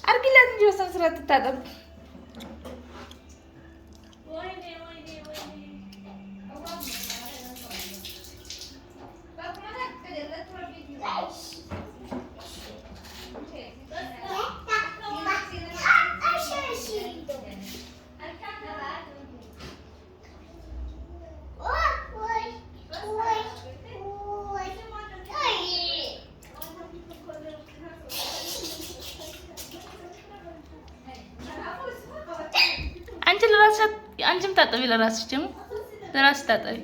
አርግላት እንጂ ወሰን ስራ ተታጠብ አንቺም ታጠቢ ለራስሽ ደግሞ ለራስሽ ታጠቢ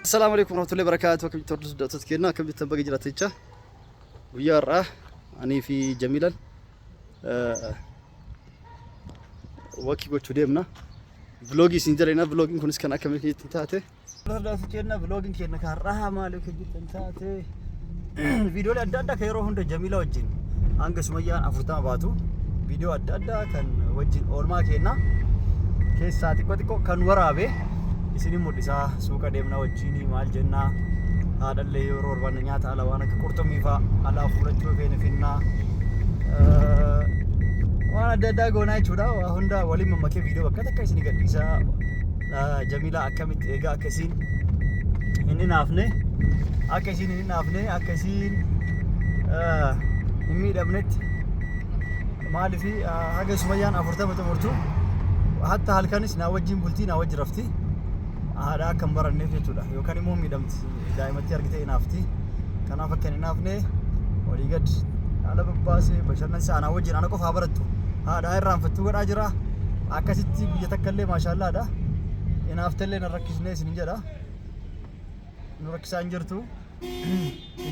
السلام عليكم ورحمة الله وبركاته كم تردد دوتات كينا كم تبغى جرات إيشا ويارا أنا في جميلة وكي قلت ديمنا فلوجي سنجرينا فلوجين كونس كنا كم كي تنتهي دوتات كينا فلوجين كينا كهرها مالك كي تنتهي فيديو اللي أددا كيروه هند جميلة وجين أنك سميان أفرطان باتو فيديو أددا كان وجين أورما كينا كيس ساعتي كوتيكو كان ورابه isini mudisa suuqa deemna wajjini maal jenna haadhalle yeroo orbanna nyaata ala waan akka qurxummii fa ala fudhachuu feene finna waan adda addaa goonaa jechuudha hunda waliin mammakee viidiyoo bakka takka isini gadhiisa Jamila akkamitti egaa akkasiin inni naafne akkasiin hin miidhamnetti maalifi haga Sumayyaan 40 xumurtu hatta halkanis na wajjin bultii na wajji rafti هذا كم برا النفط ولا يوكاني مو ميدمت دائما تياركتي نافتي كنا فكني نافني وليقد على بباسي بشرنا سانا وجين أنا كوف هبرتو هذا هاي رام فتو قد أجرا أكاسيتي بيتكلم ما شاء الله ده ينافتلي نركز ناس نيجرا نركز أنجرتو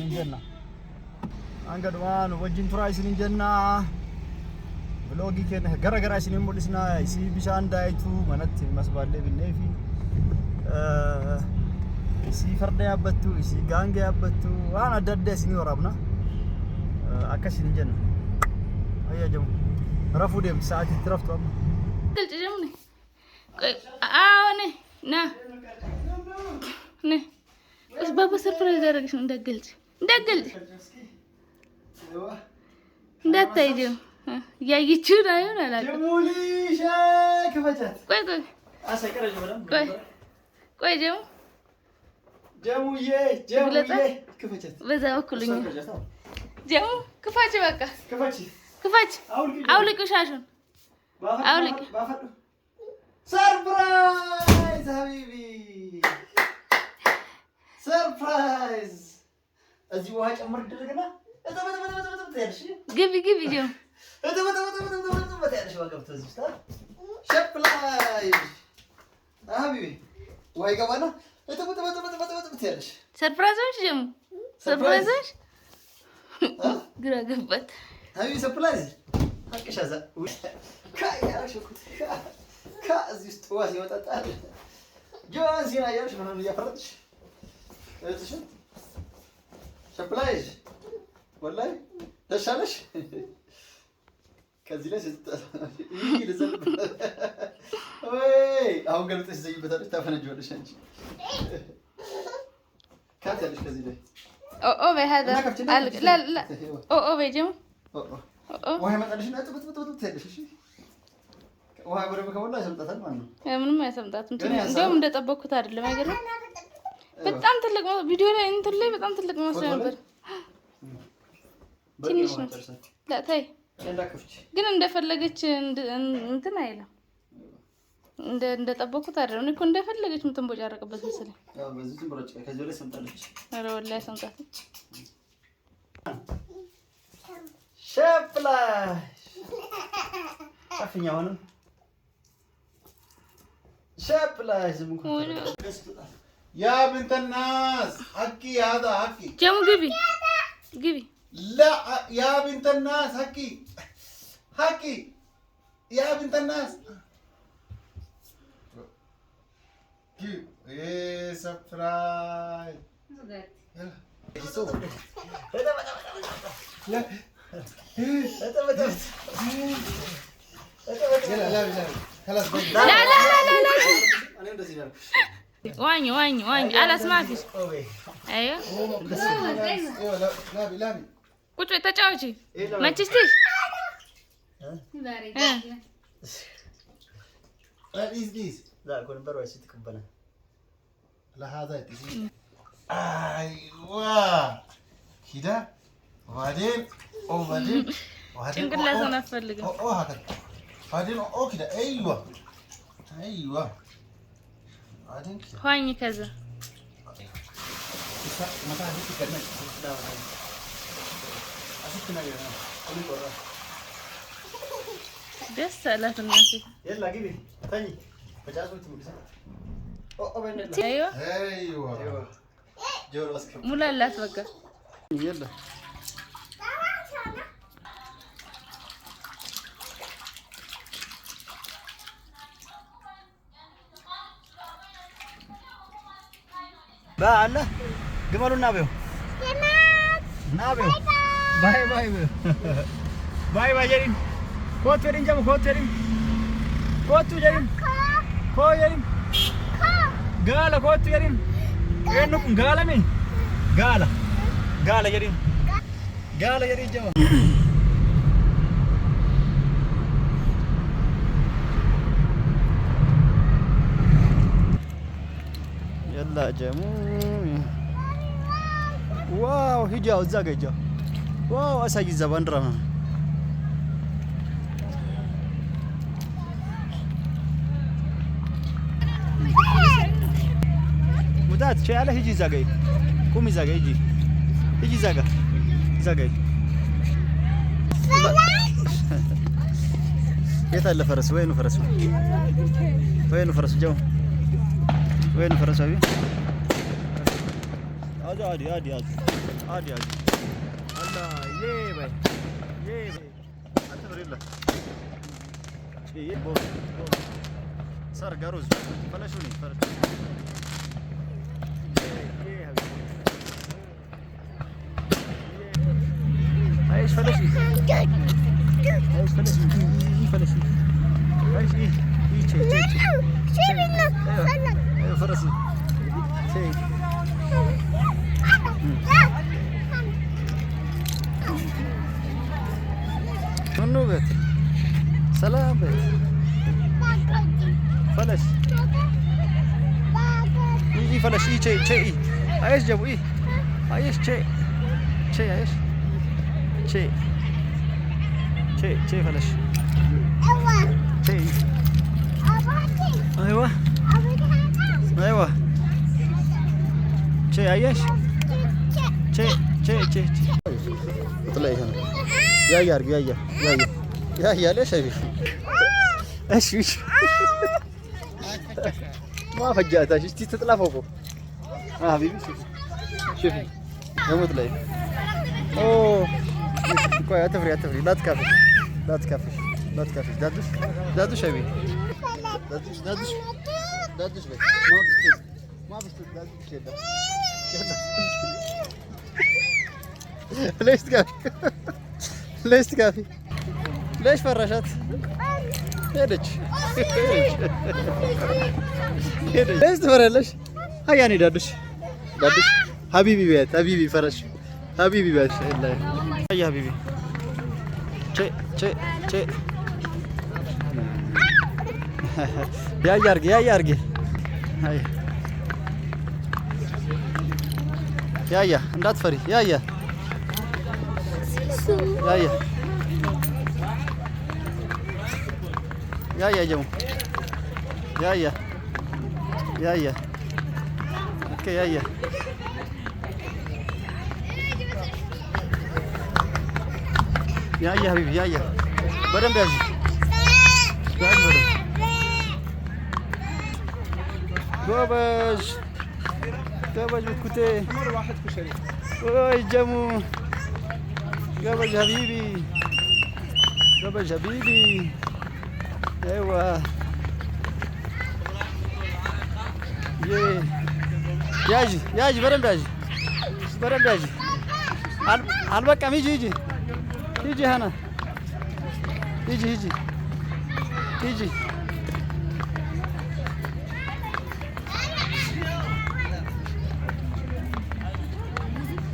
نيجرنا أنقد وان وجين ترايس نيجرنا بلوجي كنا غرا سنين مولسنا يسي بيشان دايتو منات مسبالي بالنيفي isi farda yabattu isi gange yabattu ana dadde sini warabna akasin jenna ayya jam rafu dem saati traftu am dal jamni aawne na ne bas baba surprise daragሽ እንደገልጽ እንዳታይጁ ያይቹ ነው አላለ ጀሙሊ ሸከፈቻት ቆይ አሰቀረጅ በደም ቆይ ጀሙዬ ክፈቻት በዛ በኩልኝ ጀሙ ክፋች በቃ ክፋች አውልቅ ሻሹን አውልቅ ሰርፕራይዝ ሀቢቢ ሰርፕራይዝ እዚህ ውሃ ጨምር ድርግና እተበተበተበተበተያለሽ ግቢ ጀሙ እተበተበተበተበተያለሽ ወገብቶ እዚህ ስታ ሰርፕራይዝ ሀቢቢ ወይ ገባና እተበተበተበተበተያለሽ ሰርፕራይዞች ጀሙ ሰርፕራይዞች ግራ ገባት ሀቢቢ ሰርፕራይዝ አቅሻዛ ካያሽኩት ከዚህ ውስጥ ዋስ ይወጣጣል ጆን ሲና ያልሽ ምንም እያፈረጥሽ እጥሽ ሰርፕራይዝ ወላሂ ተሻለሽ ከዚህ ላይ ይልዘል ወይ አሁን ገልጠሽ ዘይበታለሽ ታፈነጂዋለሽ አንቺ ካታለሽ ከዚህ ላይ ኦ በهذا لا ኦ በጀሙ ውሃ መጣልሽና ጥብጥብጥብጥ ትያለሽ እሺ ውሃ ወረበ ከወላ ያሰምጣታል ማለት ነው ምንም ያሰምጣት እንደውም እንደጠበቅኩት አይደለም አይገርም በጣም ትልቅ ቪዲዮ ላይ እንትን ላይ በጣም ትልቅ መስሎ ነበር ትንሽ ነው ላታይ ግን እንደፈለገች እንትን አይለም እንደጠበቅኩት አይደለም እኔ እኮ እንደፈለገች ምትንቦጫረቅበት መሰለኝ አዎ በዚህ ትንቦጫ ከዚህ ላይ ሰምጣለች ኧረ ወላሂ ሰምጣት ሸፕላሽ አፍኛውን ሸፕላሽ ዝምኩ يا بنت الناس حكي هذا حكي جمو جيبي لا يا بنت الناس حكي يا بنت الناس كيف ايه سبرايز يلا لا خلاص لا واني خلاص ما فيش ايوه لابي ቁጭ በይ ተጫወቺ። መችሽትሽ لا كون برا ست كبنا لا هذا ايوه كده وبعدين ጭንቅላት ነው አፈልግ هكذا بعدين كده ايوه بعدين ሆኝ ከዛ متى هيك كلمه لا أشوفنا يا قولي برا ደስ አላት እናቴ يلا جيبي ثاني بجازو تمسك ايوه جور اسكب ሙላላት በቃ يلا بقى الله جمالو نابيو نابيو باي باي باي باي جرين كوت جرين جابو كوت جرين جرين كو جرين قالا كوت جرين وينكم قالا مين قالا جرين جابو يلا جمو واو هيجاو زاجا واو اساجي زبندرا مدات شي على هيجي زاجا قومي زاجا هيجي زاجا كيف اللي فرس وينه فرس جو وين فرس ابي عادي الله يبي انت بريلا ايه بو صار قاروز فلاشوني ايش فلاشي ايش ايه ايوه فرسي شيء منو بيت سلام بيت فلش يجي فلش شيء ايش جابوا ايش شيء ايش شيء فلش شيء ايوه شيء ايش شيء طلعي هنا يا ليش ايش ما فجأتها شفتي تطلع فوقه حبيبي شوفي يوم طلعي اوه كويس اتفري لا تكافي دادوش ابي دادوش بس ما بستد دادوش كده ليش تكافي ليش فرشت هيدش ليش تفرلش هياني دادوش حبيبي فرش حبيبي بس الله يا حبيبي شيء يا يارجي هاي يا እንዳትፈሪ يا جمو يا اوكي يا حبيبي يا በደንብ ያዥ ጎበዝ ብኩቴ ወይ ጀሙ ጎበዝ ሀቢቢ አይዋ ያዥ በደንብ ያዥ አልበቃም ሂጂ ሃና ሂጂ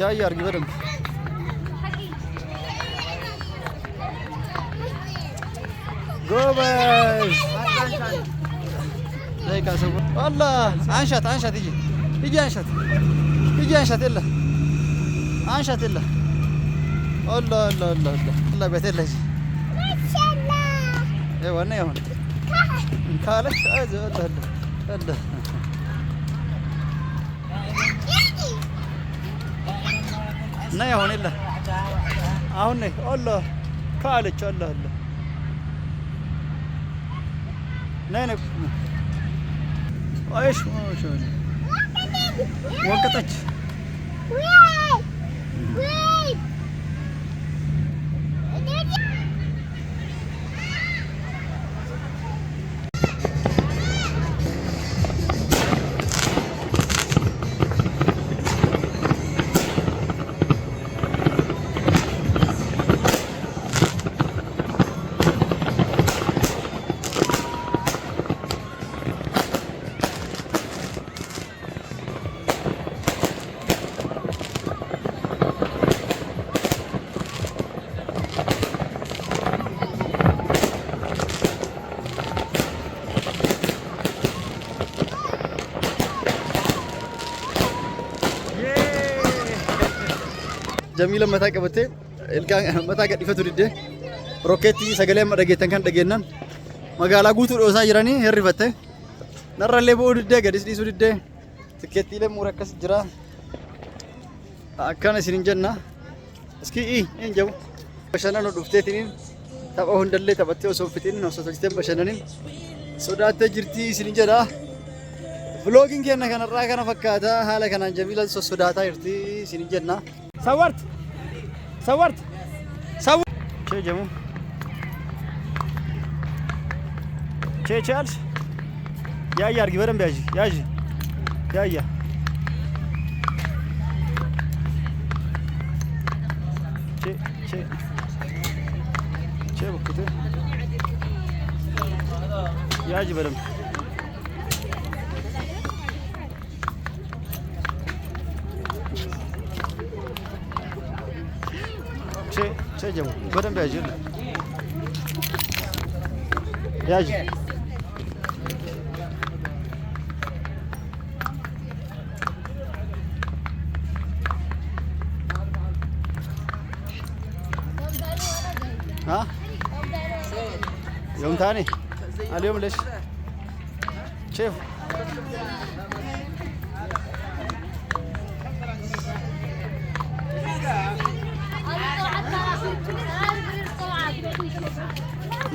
ያዥ አድርጊ በደንብ ጎበዝ ላይ ካሰው والله አንሻት ሂጂ አንሻት የለ አንሻት የለ الله ቤት የለ ማሻአላ ወና ይሁን ካለች አይዞህ الله ና ይሁን የለ አሁን ነይ الله ካለች الله ነይ ايش ما شو وقتك جميلة متى كبتة الكان متى قد يفتح الدين روكيتي سجلة ما رجعتن كان رجعنا ما قال أقول تقول أوزان جراني هري فتة نرى اللي بقول الدين قديس دي سود الدين سكتي له مركز جرا أكان سرنجنا اسكي إيه جو بشنا نودفتي تنين تبغى هندلة تبغى وسوفتين وسوفتين بشنانين سودات جرتي سرنجنا vlogging كنا كنا رأي كنا فكاتا هلا كنا جميلة سوداتا يرتي سرنجنا صورت شو جمو شو تشالش يا أرجع برم بيجي يا شو بكتة يا أجي برم شو جمو برم بيجي يا أجي ها يوم ثاني اليوم ليش شوف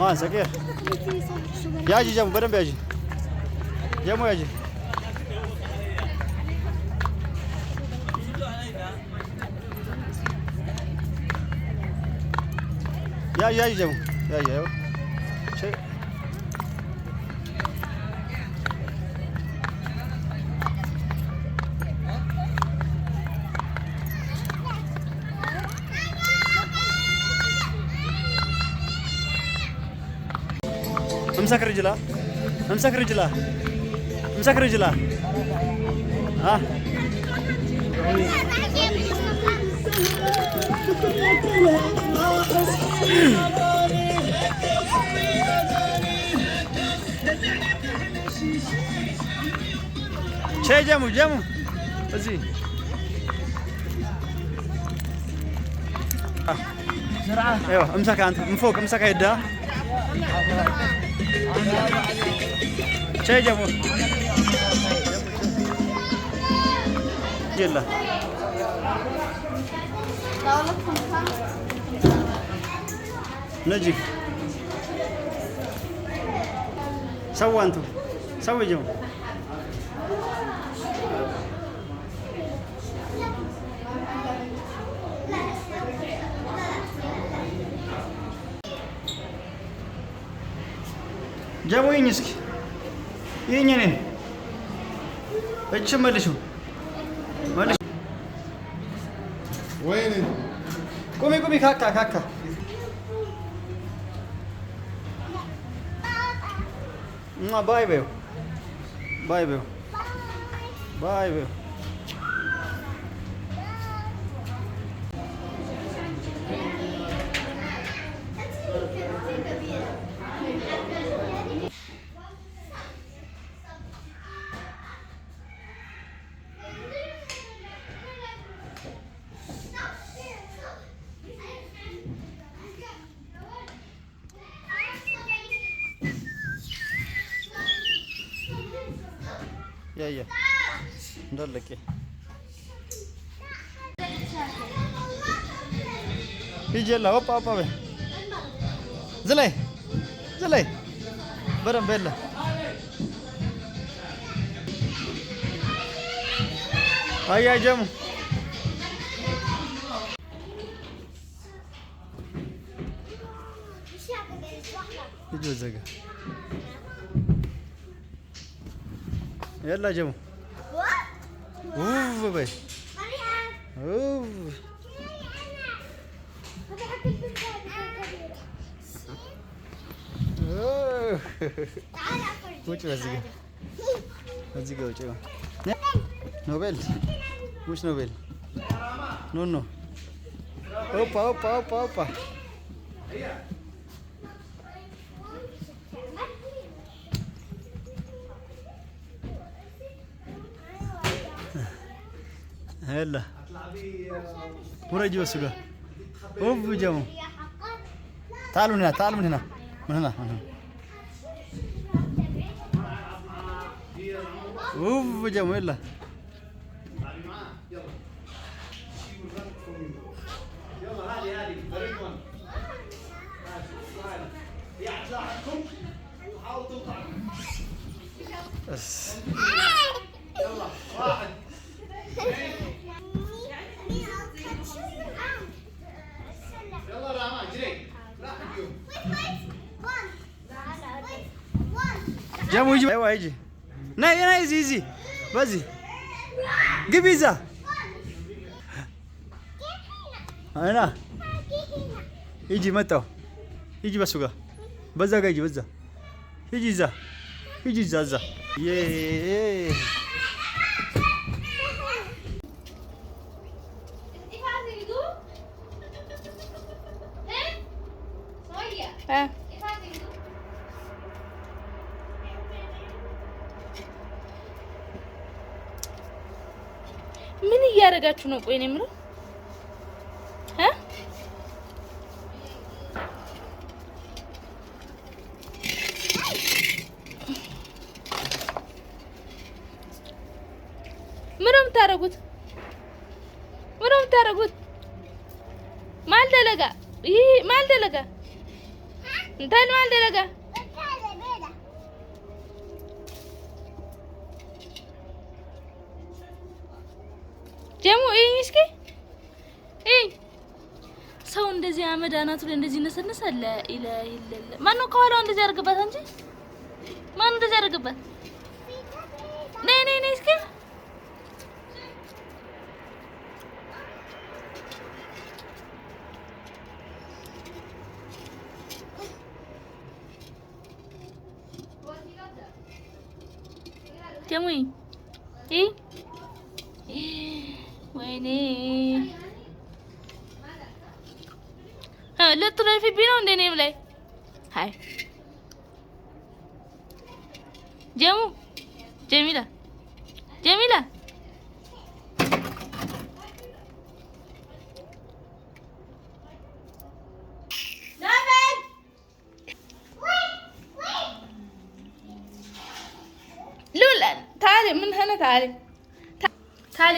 ما سكير ياجي جنب بدن بيجي جنبه ياجي يا جنبه يا شيء امسك رجله ها شيء جمو ازي ايوه امسك انت من فوق امسك يدها شيء جمو يلا نجي سووا انتم سوي جمو جابوا ينسك ينين ايش مالشو وين قومي كاكا ما باي بيو يا ندلك يجي يلا هوب هوب هوب زلي برم بيلا هيا جمو يجوا زقة يلا جمو اوف بي اوف وش بزقة بزقة وش نوبل مش نوبل نو اوبا هلا ورجي وسقى اوف جمو تعالوا من هنا من هنا اوف جمو يلا هذه طريقكم يا اطلعكم حاولوا تطلعوا بس يلا واحد يلا راما جري راح اليوم جابوا يجي ايوه يجي ناي زي بزي جبيزه هنا يجي متى يجي بسوقه بزا يجي بزا يجي زازا يه ምን እያደረጋችሁ ነው? ቆይ ነው የምለው ምንም ታረጉት ማልደለጋ እንታል ማልደለጋ ጀሙ እስኪ ሰው እንደዚህ አመድ አናቱ ላይ እንደዚህ ነሰነሳለ ኢላሂ ኢላላ ማነው ከኋላው እንደዚህ ያርግባት እንጂ ማነው እንደዚህ ያርግባት ነይ እስኪ ጀሙ ወይኔ ልትረፊ ቢኖ እንደኔም ላይ ሃይ ጀሚላ لولا تعالي من هنا تعالي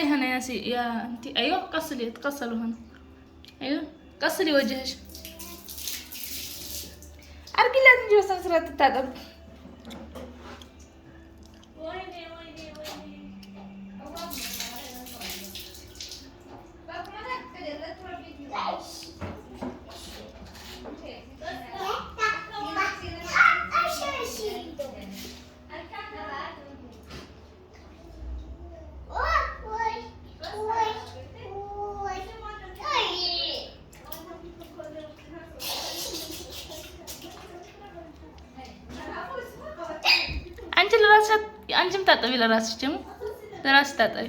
هنا يا انتي ايوه قصلي تقصلوا هنا ايوه قصلي وجهش ارجي لازم نجي بس مسرات تتعب አንቺም ታጠቢ ለራስሽ ጀሙ ለራስሽ ታጠቢ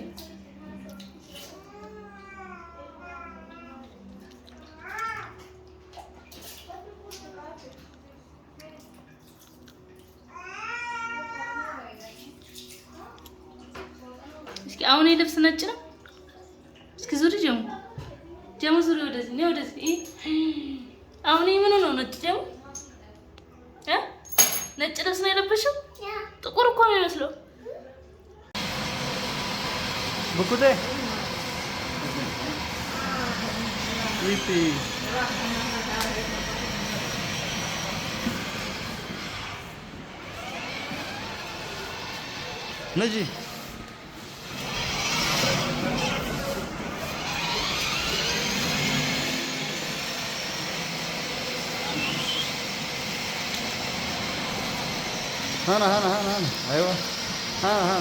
እስኪ አሁን ልብስ ነጭ ነው እስኪ ዙሪ ጀሙ ዙሪ ወደዚህ አሁን ምን ነው ነጭ ጀሙ ነጭ ልብስ ነው የለበሽው ጥቁር እኮ ነው የሚመስለው بكوتي ويبي نجي هنا ايوه هنا